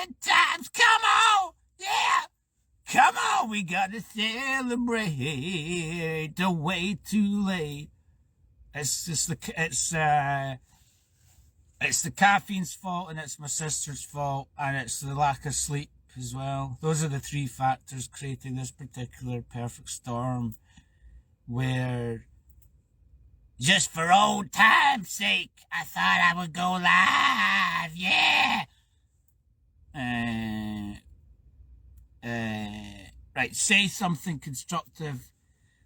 good times. Come on. Yeah. Come on, we gotta celebrate. Don't wait too late. It's the caffeine's fault, and it's my sister's fault, and it's the lack of sleep as well. Those are the three factors creating this particular perfect storm, where just for old time's sake, I thought I would go live. Yeah. Right, say something constructive.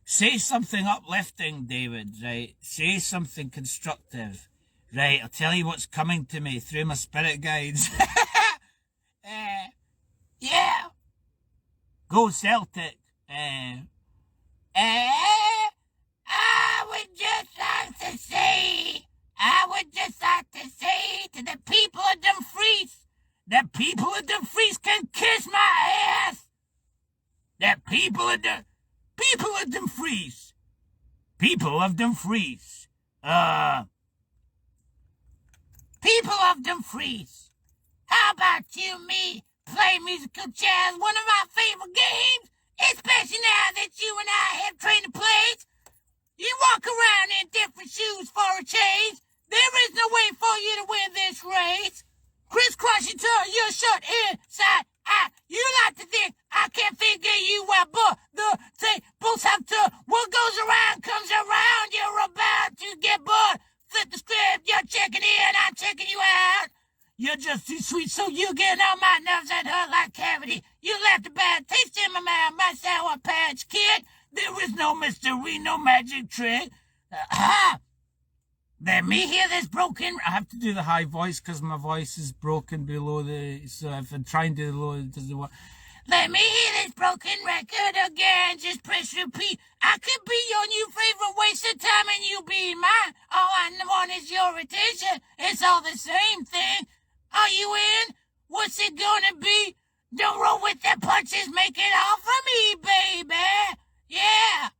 Say something uplifting, David, right? Say something constructive. Right, I'll tell you what's coming to me through my spirit guides. Yeah. Go Celtic. I would just like to say to the people of Dumfries, the people of Dumfries can kiss my ass. The people of Dumfries, people of Dumfries, people of Dumfries, how about you and me play musical chairs, one of my favorite games, especially now that you and I have trained to play. You walk around in different shoes for a change. There is no way for you to win this race. Crisscross your shirt inside out. You like to think I can't figure you out, but the tables have to. What goes around comes around. You're about to get bored. Flip the script. You're checking in. I'm checking you out. You're just too sweet, so you get on my nerves and hurt like cavity. You left a bad taste in my mouth, my Sour Patch Kid. There is no mystery, no magic trick. Let me hear this broken. I have to do the high voice because my voice is broken below the. So if I'm trying to do the low, it doesn't work. Let me hear this broken record again. Just press repeat. I could be your new favorite waste of time and you be mine. All I want is your attention. It's all the same thing. Are you in? What's it gonna be? Don't roll with the punches. Make it all for me, baby. Yeah.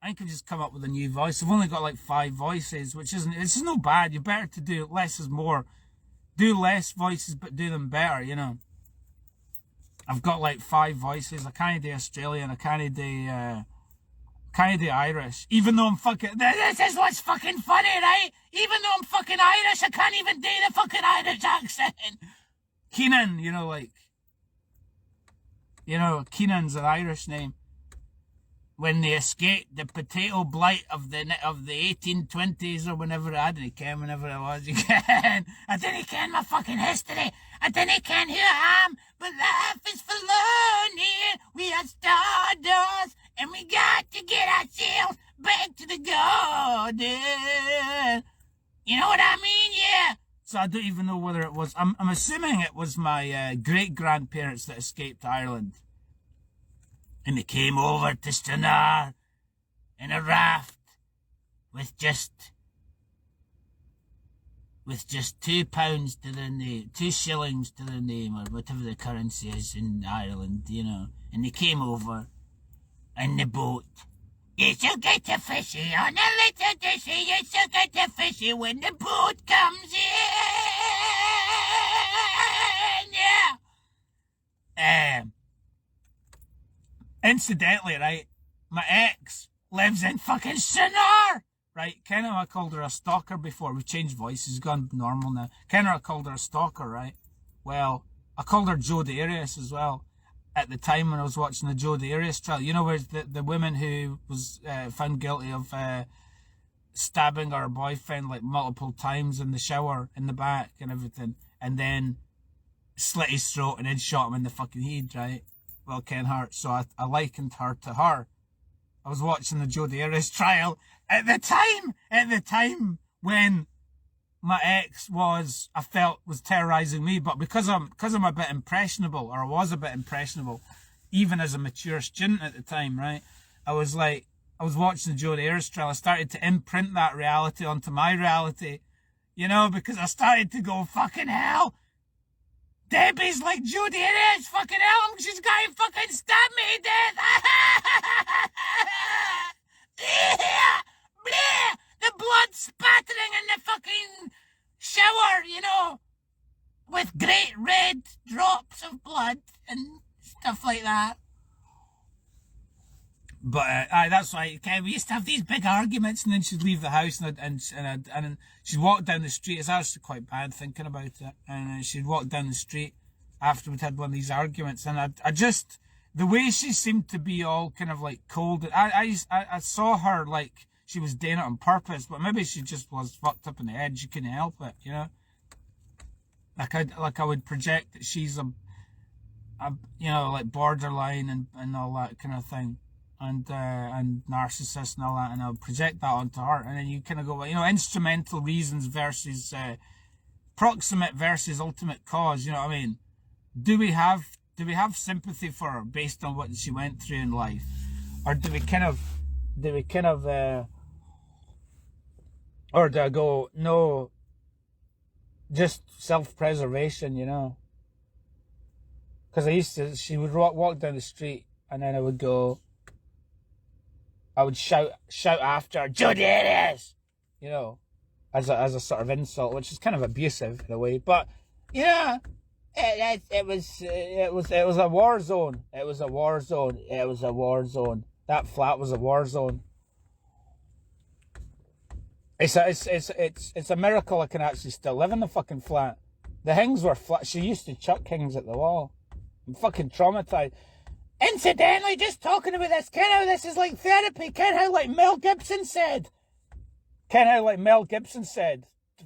I can just come up with a new voice. I've only got like 5 voices, which it's no bad. You're better to do less is more. Do less voices, but do them better, you know. I've got like 5 voices. I can't do Australian. I can't do Irish. Even though I'm fucking... This is what's fucking funny, right? Even though I'm fucking Irish, I can't even do the fucking Irish accent. Keenan, you know, like... You know, Keenan's an Irish name. When they escaped the potato blight of the 1820s or whenever I didn't care, whenever it was again. I didn't care my fucking history. I didn't care who I am, but life is for learning. We are stardust, and we got to get ourselves back to the garden. You know what I mean? Yeah. So I don't even know whether it was. I'm assuming it was my great grandparents that escaped Ireland. And they came over to Stranraer in a raft with just £2 to the name, 2 shillings to the name, or whatever the currency is in Ireland, you know. And they came over in the boat. You shall get a fishy on a little dishy. You shall get a fishy when the boat comes in. Yeah. Incidentally, right, my ex lives in fucking Stranraer, right? Kinda I called her a stalker before. We've changed voices, gone normal now. Kinda I called her a stalker, right? Well, I called her Joe Darius as well. At the time when I was watching the Joe Darius trial, you know, where the woman who was found guilty of stabbing her boyfriend like multiple times in the shower in the back and everything, and then slit his throat and then shot him in the fucking head, right? Well, Ken Hart, so I likened her to her. I was watching the Joe Darius trial at the time when my ex was terrorizing me, but because I'm a bit impressionable, or I was a bit impressionable, even as a mature student at the time, right? I was watching the Joe Darius trial. I started to imprint that reality onto my reality, you know, because I started to go, fucking hell. Debbie's like Joe Darius, fucking hell, she's going to fucking stab me to death. The blood spattering in the fucking shower, you know. with great red drops of blood and stuff like that. But that's why we used to have these big arguments, and then she'd leave the house, and she'd walk down the street. It's actually quite bad thinking about it. And she'd walk down the street after we'd had one of these arguments, and I just, the way she seemed to be all kind of like cold. I saw her like she was doing it on purpose, but maybe she just was fucked up in the head. She couldn't help it, you know. Like I would project that she's a you know, like borderline and all that kind of thing. And narcissist and all that, and I'll project that onto her, and then you kind of go, you know, instrumental reasons versus proximate versus ultimate cause. You know what I mean? Do we have sympathy for her based on what she went through in life, or do we kind of, or do I go, no, just self-preservation, you know? Because she would walk down the street, and then I would go. I would shout after her, "Jodie, it is!" You know, as a sort of insult, which is kind of abusive in a way. But yeah, it was a war zone. It was a war zone. It was a war zone. That flat was a war zone. It's a miracle I can actually still live in the fucking flat. The Hings were flat. She used to chuck Hings at the wall. I'm fucking traumatized. Incidentally, just talking about this, ken how this is like therapy, ken how like Mel Gibson said,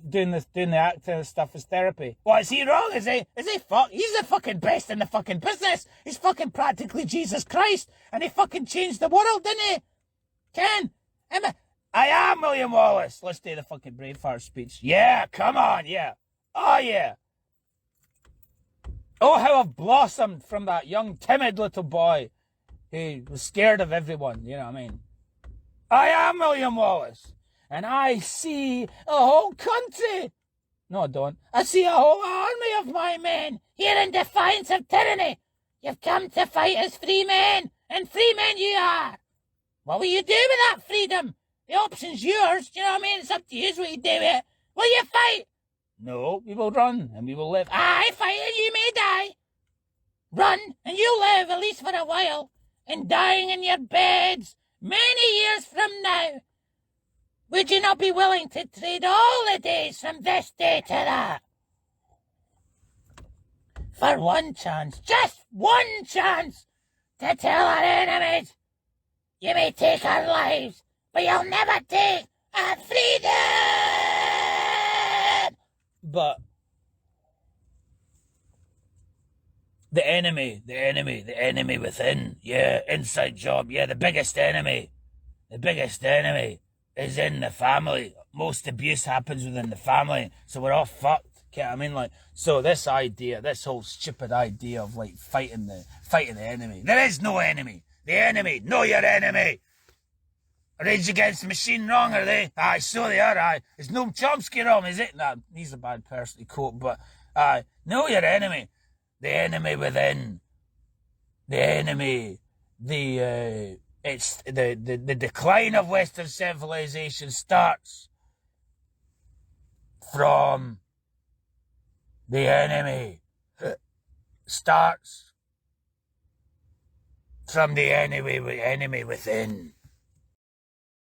doing the acting stuff is therapy. What, is he wrong? Is he fuck? He's the fucking best in the fucking business. He's fucking practically Jesus Christ, and he fucking changed the world, didn't he? Ken, I am William Wallace. Let's do the fucking Braveheart speech. Yeah, come on, yeah. Oh yeah. Oh, how I've blossomed from that young, timid little boy who was scared of everyone, you know what I mean? I am William Wallace, and I see a whole country. No, I don't. I see a whole army of my men here in defiance of tyranny. You've come to fight as free men, and free men you are. What will you do with that freedom? The option's yours, you know what I mean? It's up to you what you do with it. Will you fight? No, we will run, and we will live. Aye, fight and you may die. Run, and you'll live, at least for a while, and dying in your beds many years from now. Would you not be willing to trade all the days from this day to that? For one chance, just one chance, to tell our enemies, you may take our lives, but you'll never take our freedom! But the enemy within, yeah, inside job, yeah, the biggest enemy is in the family. Most abuse happens within the family, so we're all fucked. Okay, I mean, like, so this whole stupid idea of like fighting the enemy. There is no enemy. The enemy, know your enemy. Rage Against the Machine wrong, are they? Aye, so they are, aye. Is Noam Chomsky wrong, is it? Nah, he's a bad person to quote, but aye, know your enemy. The enemy within. The enemy. It's the decline of Western civilization starts from the enemy. Starts from the enemy within.